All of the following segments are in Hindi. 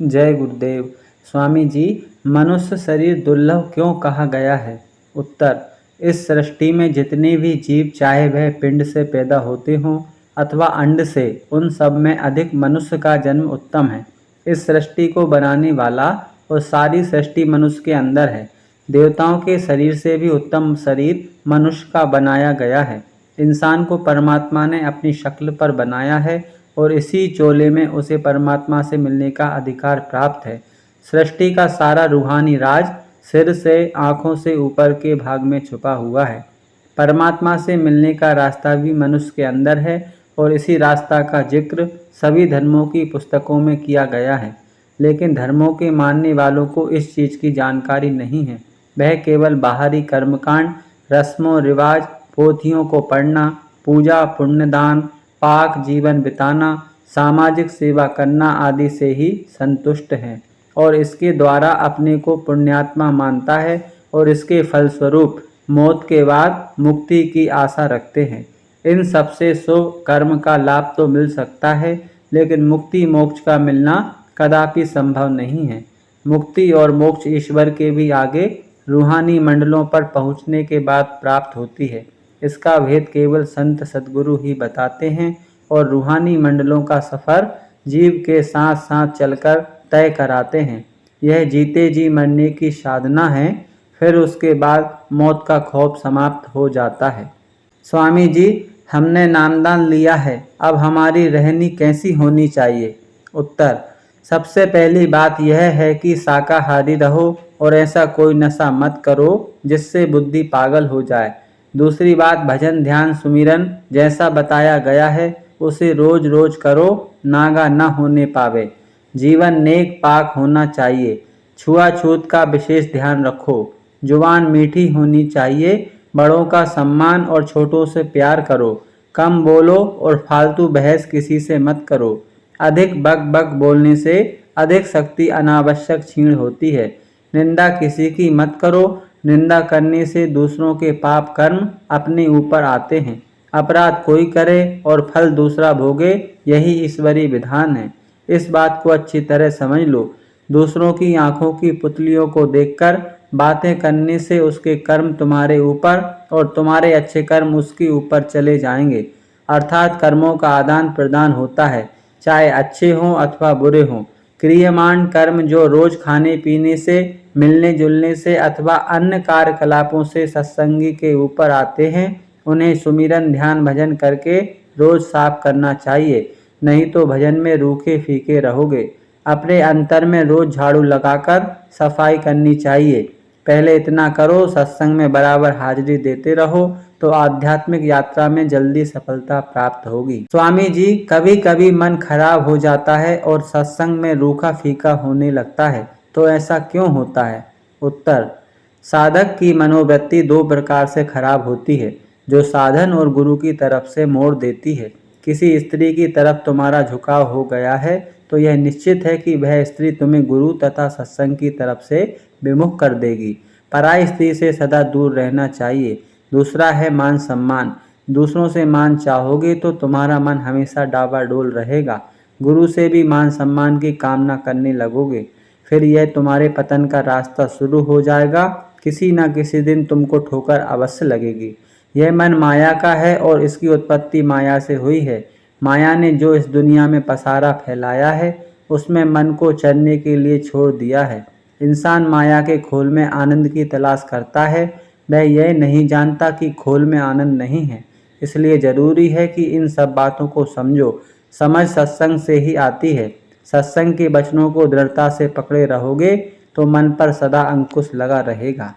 जय गुरुदेव। स्वामी जी, मनुष्य शरीर दुर्लभ क्यों कहा गया है? उत्तर: इस सृष्टि में जितने भी जीव, चाहे वह पिंड से पैदा होते हों अथवा अंड से, उन सब में अधिक मनुष्य का जन्म उत्तम है। इस सृष्टि को बनाने वाला और सारी सृष्टि मनुष्य के अंदर है। देवताओं के शरीर से भी उत्तम शरीर मनुष्य का बनाया गया है। इंसान को परमात्मा ने अपनी शक्ल पर बनाया है और इसी चोले में उसे परमात्मा से मिलने का अधिकार प्राप्त है। सृष्टि का सारा रूहानी राज सिर से आँखों से ऊपर के भाग में छुपा हुआ है। परमात्मा से मिलने का रास्ता भी मनुष्य के अंदर है और इसी रास्ता का जिक्र सभी धर्मों की पुस्तकों में किया गया है। लेकिन धर्मों के मानने वालों को इस चीज़ की जानकारी नहीं है। वह केवल बाहरी कर्मकांड, रस्मों रिवाज, पोथियों को पढ़ना, पूजा पुण्यदान, पाक जीवन बिताना, सामाजिक सेवा करना आदि से ही संतुष्ट हैं और इसके द्वारा अपने को पुण्यात्मा मानता है और इसके फलस्वरूप मौत के बाद मुक्ति की आशा रखते हैं। इन सबसे शुभ कर्म का लाभ तो मिल सकता है, लेकिन मुक्ति मोक्ष का मिलना कदापि संभव नहीं है। मुक्ति और मोक्ष ईश्वर के भी आगे रूहानी मंडलों पर पहुँचने के बाद प्राप्त होती है। इसका भेद केवल संत सद्गुरु ही बताते हैं और रूहानी मंडलों का सफ़र जीव के साथ साथ चलकर तय कराते हैं। यह जीते जी मरने की साधना है, फिर उसके बाद मौत का खौफ समाप्त हो जाता है। स्वामी जी, हमने नामदान लिया है, अब हमारी रहनी कैसी होनी चाहिए? उत्तर: सबसे पहली बात यह है कि शाकाहारी रहो और ऐसा कोई नशा मत करो जिससे बुद्धि पागल हो जाए। दूसरी बात, भजन ध्यान सुमिरन जैसा बताया गया है उसे रोज रोज करो, नागा न होने पावे। जीवन नेक पाक होना चाहिए। छुआछूत का विशेष ध्यान रखो। जुबान मीठी होनी चाहिए। बड़ों का सम्मान और छोटों से प्यार करो। कम बोलो और फालतू बहस किसी से मत करो। अधिक बक बक बोलने से अधिक शक्ति अनावश्यक क्षीण होती है। निंदा किसी की मत करो। निंदा करने से दूसरों के पाप कर्म अपने ऊपर आते हैं। अपराध कोई करे और फल दूसरा भोगे, यही ईश्वरीय विधान है। इस बात को अच्छी तरह समझ लो। दूसरों की आंखों की पुतलियों को देखकर बातें करने से उसके कर्म तुम्हारे ऊपर और तुम्हारे अच्छे कर्म उसके ऊपर चले जाएंगे। अर्थात कर्मों का आदान प्रदान होता है, चाहे अच्छे हों अथवा बुरे हों। क्रियमाण कर्म जो रोज खाने पीने से, मिलने जुलने से अथवा अन्य कार्यकलापों से सत्संगी के ऊपर आते हैं, उन्हें सुमिरन ध्यान भजन करके रोज साफ करना चाहिए, नहीं तो भजन में रूखे फीके रहोगे। अपने अंतर में रोज झाड़ू लगाकर सफाई करनी चाहिए। पहले इतना करो, सत्संग में बराबर हाजिरी देते रहो तो आध्यात्मिक यात्रा में जल्दी सफलता प्राप्त होगी। स्वामी जी, कभी कभी मन खराब हो जाता है और सत्संग में रूखा फीका होने लगता है, तो ऐसा क्यों होता है? उत्तर: साधक की मनोवृत्ति दो प्रकार से खराब होती है, जो साधन और गुरु की तरफ से मोड़ देती है। किसी स्त्री की तरफ तुम्हारा झुकाव हो गया है तो यह निश्चित है कि वह स्त्री तुम्हें गुरु तथा सत्संग की तरफ से विमुख कर देगी। पराई स्त्री से सदा दूर रहना चाहिए। दूसरा है मान सम्मान। दूसरों से मान चाहोगे तो तुम्हारा मन हमेशा डावाडोल रहेगा। गुरु से भी मान सम्मान की कामना करने लगोगे, फिर यह तुम्हारे पतन का रास्ता शुरू हो जाएगा। किसी न किसी दिन तुमको ठोकर अवश्य लगेगी। यह मन माया का है और इसकी उत्पत्ति माया से हुई है। माया ने जो इस दुनिया में पसारा फैलाया है, उसमें मन को चरने के लिए छोड़ दिया है। इंसान माया के खोल में आनंद की तलाश करता है, वह यह नहीं जानता कि खोल में आनंद नहीं है। इसलिए जरूरी है कि इन सब बातों को समझो। समझ सत्संग से ही आती है। सत्संग के वचनों को दृढ़ता से पकड़े रहोगे तो मन पर सदा अंकुश लगा रहेगा।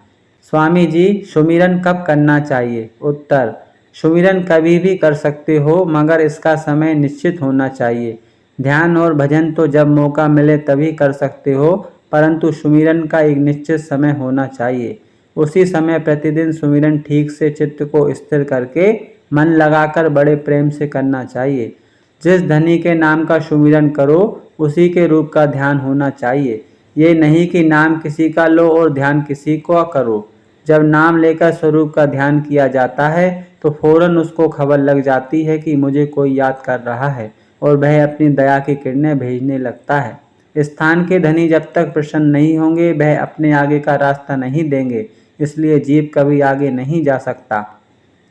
स्वामी जी, सुमिरन कब करना चाहिए? उत्तर: सुमिरन कभी भी कर सकते हो, मगर इसका समय निश्चित होना चाहिए। ध्यान और भजन तो जब मौका मिले तभी कर सकते हो, परंतु सुमिरन का एक निश्चित समय होना चाहिए। उसी समय प्रतिदिन सुमिरन ठीक से चित्त को स्थिर करके मन लगाकर बड़े प्रेम से करना चाहिए। जिस धनी के नाम का सुमिरन करो, उसी के रूप का ध्यान होना चाहिए। ये नहीं कि नाम किसी का लो और ध्यान किसी को करो। जब नाम लेकर स्वरूप का ध्यान किया जाता है तो फौरन उसको खबर लग जाती है कि मुझे कोई याद कर रहा है और वह अपनी दया की किरणें भेजने लगता है। स्थान के धनी जब तक प्रसन्न नहीं होंगे वह अपने आगे का रास्ता नहीं देंगे, इसलिए जीव कभी आगे नहीं जा सकता।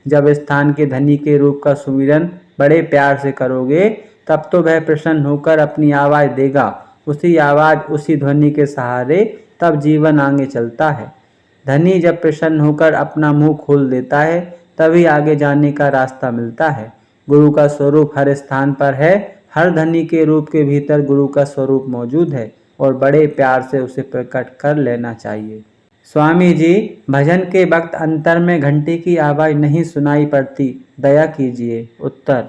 जब स्थान के धनी के रूप का सुमिरन बड़े प्यार से करोगे तब तो वह प्रसन्न होकर अपनी आवाज़ देगा, उसी आवाज़ उसी ध्वनि के सहारे तब जीवन आगे चलता है। धनी जब प्रसन्न होकर अपना मुंह खोल देता है तभी आगे जाने का रास्ता मिलता है। गुरु का स्वरूप हर स्थान पर है, हर धनी के रूप के भीतर गुरु का स्वरूप मौजूद है और बड़े प्यार से उसे प्रकट कर लेना चाहिए। स्वामी जी, भजन के वक्त अंतर में घंटी की आवाज़ नहीं सुनाई पड़ती, दया कीजिए। उत्तर,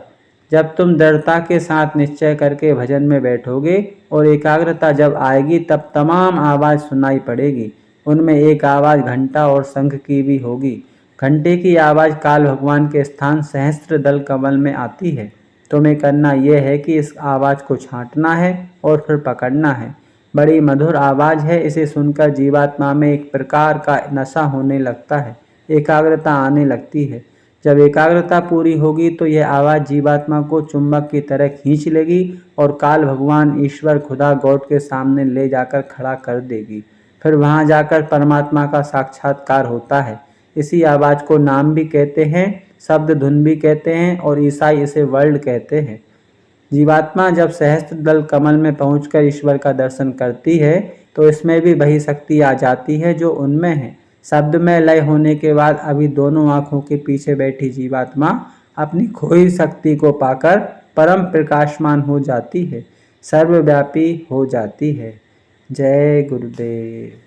जब तुम दृढ़ता के साथ निश्चय करके भजन में बैठोगे और एकाग्रता जब आएगी तब तमाम आवाज़ सुनाई पड़ेगी। उनमें एक आवाज़ घंटा और शंख की भी होगी। घंटे की आवाज़ काल भगवान के स्थान सहस्त्र दल कमल में आती है। तुम्हें करना यह है कि इस आवाज़ को छांटना है और फिर पकड़ना है। बड़ी मधुर आवाज़ है, इसे सुनकर जीवात्मा में एक प्रकार का नशा होने लगता है, एकाग्रता आने लगती है। जब एकाग्रता पूरी होगी तो यह आवाज़ जीवात्मा को चुंबक की तरह खींच लेगी और काल भगवान ईश्वर खुदा गॉड के सामने ले जाकर खड़ा कर देगी। फिर वहाँ जाकर परमात्मा का साक्षात्कार होता है। इसी आवाज़ को नाम भी कहते हैं, शब्द धुन भी कहते हैं और ईसाई इसे वर्ल्ड कहते हैं। जीवात्मा जब सहस्त्र दल कमल में पहुंचकर ईश्वर का दर्शन करती है तो इसमें भी वही शक्ति आ जाती है जो उनमें है। शब्द में लय होने के बाद अभी दोनों आँखों के पीछे बैठी जीवात्मा अपनी खोई शक्ति को पाकर परम प्रकाशमान हो जाती है, सर्वव्यापी हो जाती है। जय गुरुदेव।